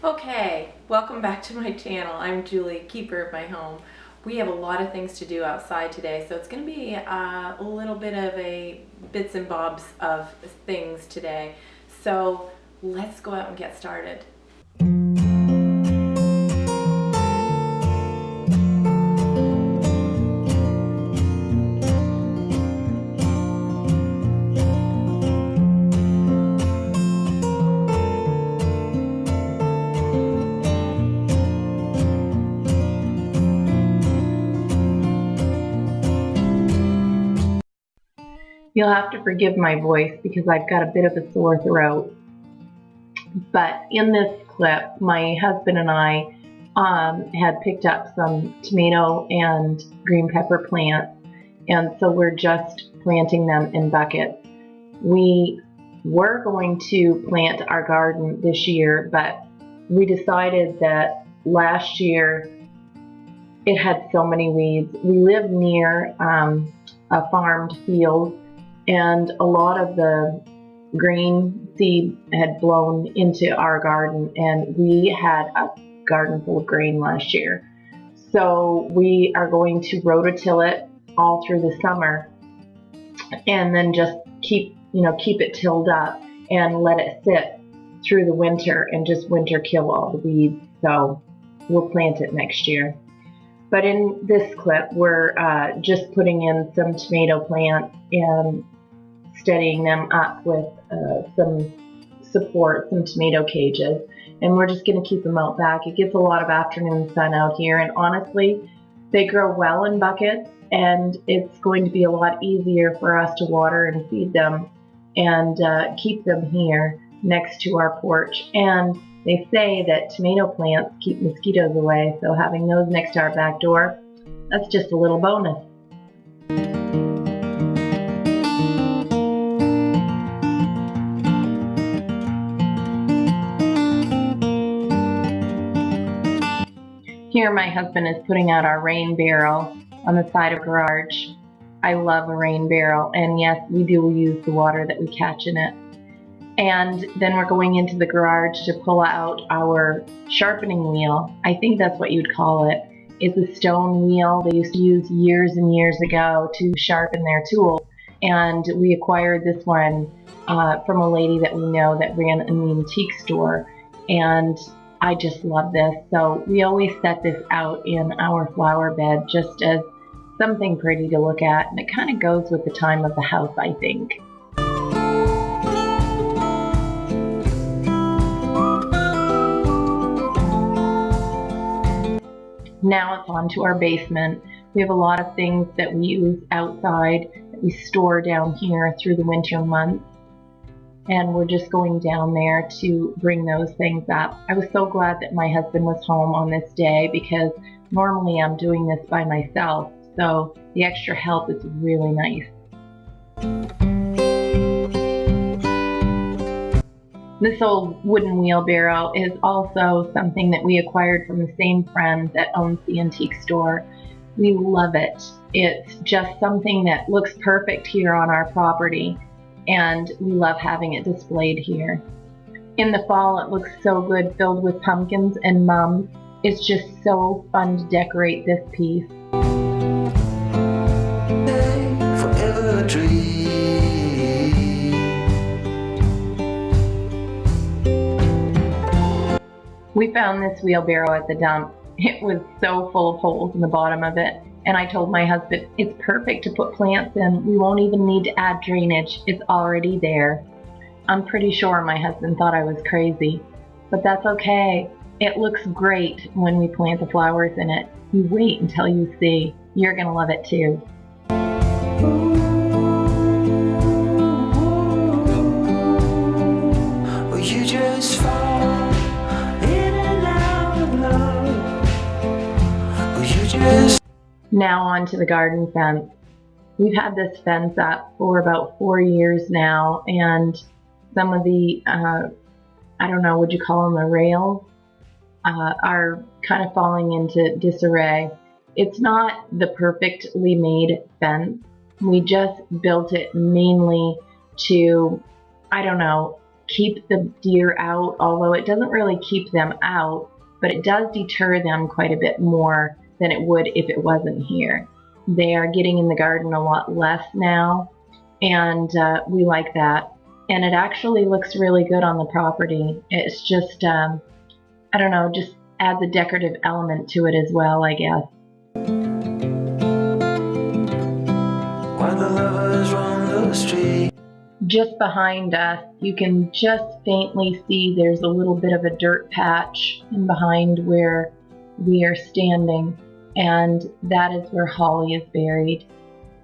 Okay, welcome back to my channel. I'm Julie, keeper of my home. We have a lot of things to do outside today, so it's going to be a little bit of a bits and bobs of things today. So let's go out and get started. You'll have to forgive my voice because I've got a bit of a sore throat. But in this clip, my husband and I had picked up some tomato and green pepper plants, and so we're just planting them in buckets. We were going to plant our garden this year, but we decided that last year it had so many weeds. We live near a farmed field, and a lot of the grain seed had blown into our garden, and we had a garden full of grain last year. So we are going to rototill it all through the summer and then just keep it tilled up and let it sit through the winter and just winter kill all the weeds. So we'll plant it next year. But in this clip, we're just putting in some tomato plants and steadying them up with some support, some tomato cages. And we're just going to keep them out back. It gets a lot of afternoon sun out here, and honestly, they grow well in buckets, and it's going to be a lot easier for us to water and feed them and keep them here next to our porch. And they say that tomato plants keep mosquitoes away, so having those next to our back door, that's just a little bonus. Here my husband is putting out our rain barrel on the side of the garage. I love a rain barrel, and yes, we do use the water that we catch in it. And then we're going into the garage to pull out our sharpening wheel. I think that's what you'd call it. It's a stone wheel they used to use years and years ago to sharpen their tools. And we acquired this one from a lady that we know that ran an antique store. And I just love this. So we always set this out in our flower bed just as something pretty to look at. And it kind of goes with the time of the house, I think. Now it's on to our basement. We have a lot of things that we use outside that we store down here through the winter months. And we're just going down there to bring those things up. I was so glad that my husband was home on this day because normally I'm doing this by myself. So the extra help is really nice. This old wooden wheelbarrow is also something that we acquired from the same friend that owns the antique store. We love it. It's just something that looks perfect here on our property, and we love having it displayed here. In the fall, it looks so good, filled with pumpkins and mums. It's just so fun to decorate this piece. Forever dream. We found this wheelbarrow at the dump. It was so full of holes in the bottom of it, and I told my husband, it's perfect to put plants in. We won't even need to add drainage. It's already there. I'm pretty sure my husband thought I was crazy, but that's okay. It looks great when we plant the flowers in it. You wait until you see. You're gonna love it too. Well, you just fall in and out of love. Well, you just... Now on to the garden fence. We've had this fence up for about 4 years now, and some of the, I don't know, would you call them the rails, are kind of falling into disarray. It's not the perfectly made fence. We just built it mainly to, I don't know, keep the deer out, although it doesn't really keep them out, but it does deter them quite a bit more than it would if it wasn't here. They are getting in the garden a lot less now, and we like that. And it actually looks really good on the property. It's just, I don't know, just adds a decorative element to it as well, I guess. When the lovers roam the street. Just behind us, you can just faintly see there's a little bit of a dirt patch in behind where we are standing, and that is where Holly is buried.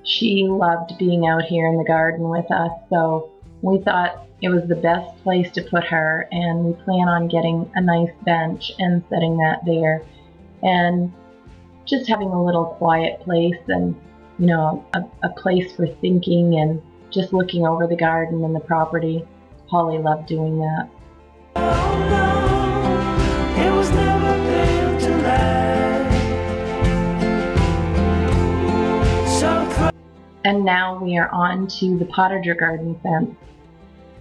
She loved being out here in the garden with us, so we thought it was the best place to put her, and we plan on getting a nice bench and setting that there, and just having a little quiet place, and you know, a place for thinking and just looking over the garden and the property. Holly loved doing that. Oh, no, it was never built to last. And now we are on to the Potager garden fence.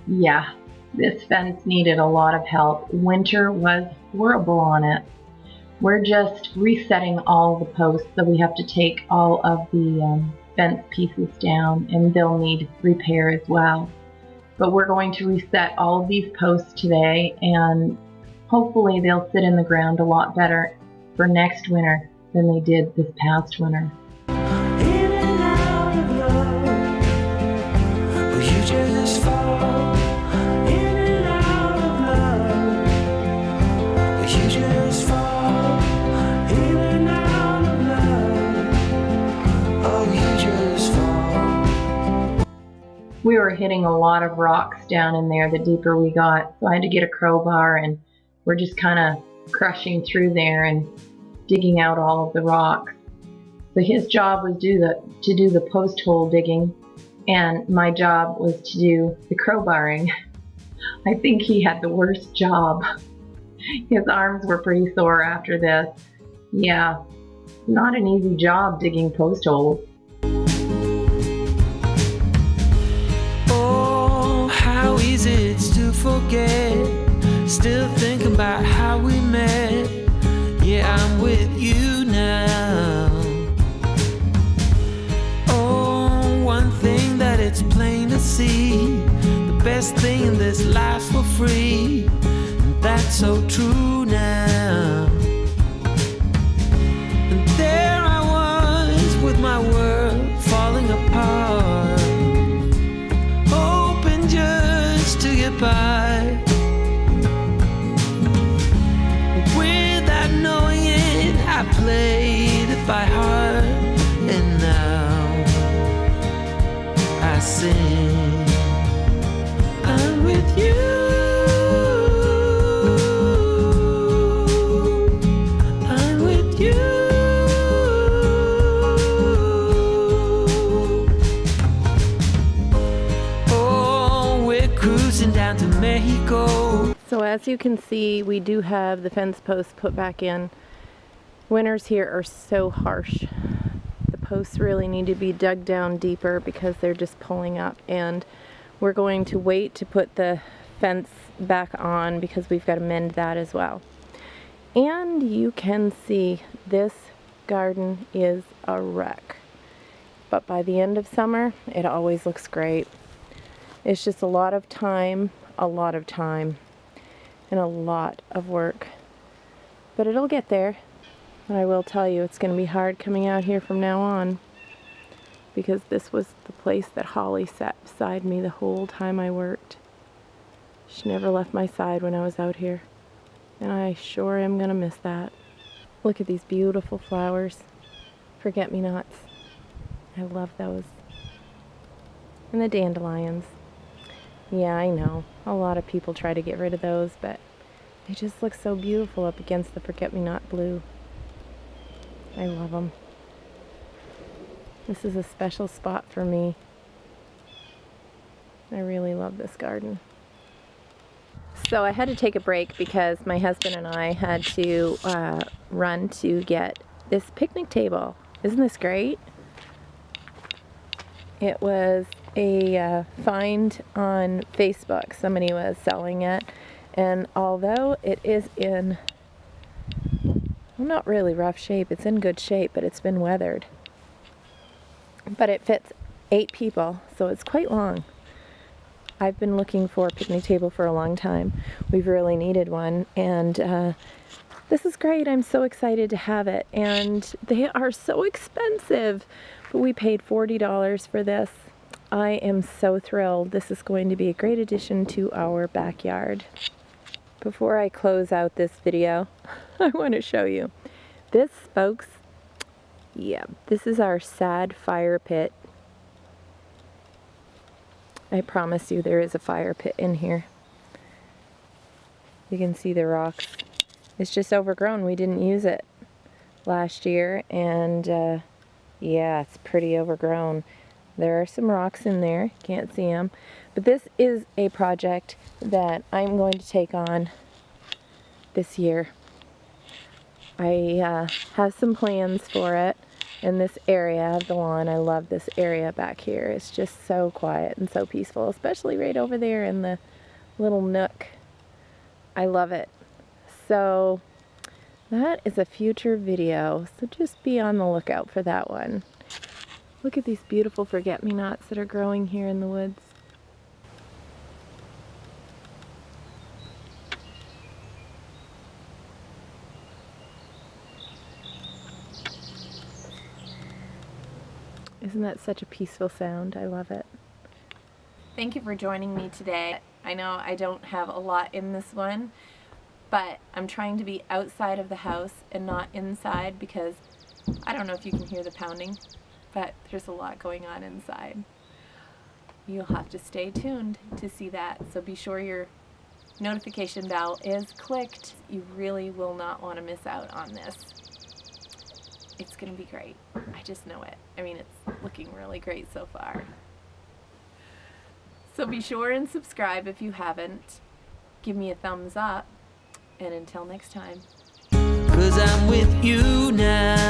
Yeah, this fence needed a lot of help. Winter was horrible on it. We're just resetting all the posts, so we have to take all of the fence pieces down, and they'll need repair as well. But we're going to reset all of these posts today, and hopefully they'll sit in the ground a lot better for next winter than they did this past winter. We were hitting a lot of rocks down in there the deeper we got, so I had to get a crowbar, and we're just kind of crushing through there and digging out all of the rocks. So his job was to do the post hole digging, and my job was to do the crowbarring. I think he had the worst job. His arms were pretty sore after this. Yeah, not an easy job digging post holes. How easy it's to forget. Still thinking about how we met. Yeah, I'm with you now. Oh, one thing that it's plain to see, the best thing in this life's for free, and that's so true now. And there I was with my world falling apart, to get by, without knowing it, I played it by heart, and now I sing, I'm with you, I'm with you. Down to Mexico. So as you can see, we do have the fence posts put back in. Winters here are so harsh. The posts really need to be dug down deeper because they're just pulling up, and we're going to wait to put the fence back on because we've got to mend that as well. And you can see this garden is a wreck, but by the end of summer it always looks great. It's just a lot of time, and a lot of work. But it'll get there. And I will tell you, it's going to be hard coming out here from now on, because this was the place that Holly sat beside me the whole time I worked. She never left my side when I was out here. And I sure am going to miss that. Look at these beautiful flowers. Forget-me-nots. I love those. And the dandelions. Yeah, I know. A lot of people try to get rid of those, but they just look so beautiful up against the forget-me-not blue. I love them. This is a special spot for me. I really love this garden. So I had to take a break because my husband and I had to run to get this picnic table. Isn't this great? It was a find on Facebook. Somebody was selling it, and although it is in, well, not really rough shape, it's in good shape, but it's been weathered. But it fits 8 people, so it's quite long. I've been looking for a picnic table for a long time. We've really needed one, and this is great. I'm so excited to have it, and they are so expensive, but we paid $40 for this. I am so thrilled. This is going to be a great addition to our backyard. Before I close out this video, I want to show you this, folks. Yeah, this is our sad fire pit. I promise you there is a fire pit in here. You can see the rocks. It's just overgrown. We didn't use it last year, and yeah, it's pretty overgrown. There are some rocks in there, can't see them, but this is a project that I'm going to take on this year. I have some plans for it in this area of the lawn. I love this area back here. It's just so quiet and so peaceful, especially right over there in the little nook. I love it. So that is a future video, so just be on the lookout for that one. Look at these beautiful forget-me-nots that are growing here in the woods. Isn't that such a peaceful sound? I love it. Thank you for joining me today. I know I don't have a lot in this one, but I'm trying to be outside of the house and not inside because I don't know if you can hear the pounding, but there's a lot going on inside. You'll have to stay tuned to see that, so be sure your notification bell is clicked. You really will not want to miss out on this. It's going to be great. I just know it. I mean, it's looking really great so far. So be sure and subscribe if you haven't. Give me a thumbs up. And until next time. 'Cause I'm with you now.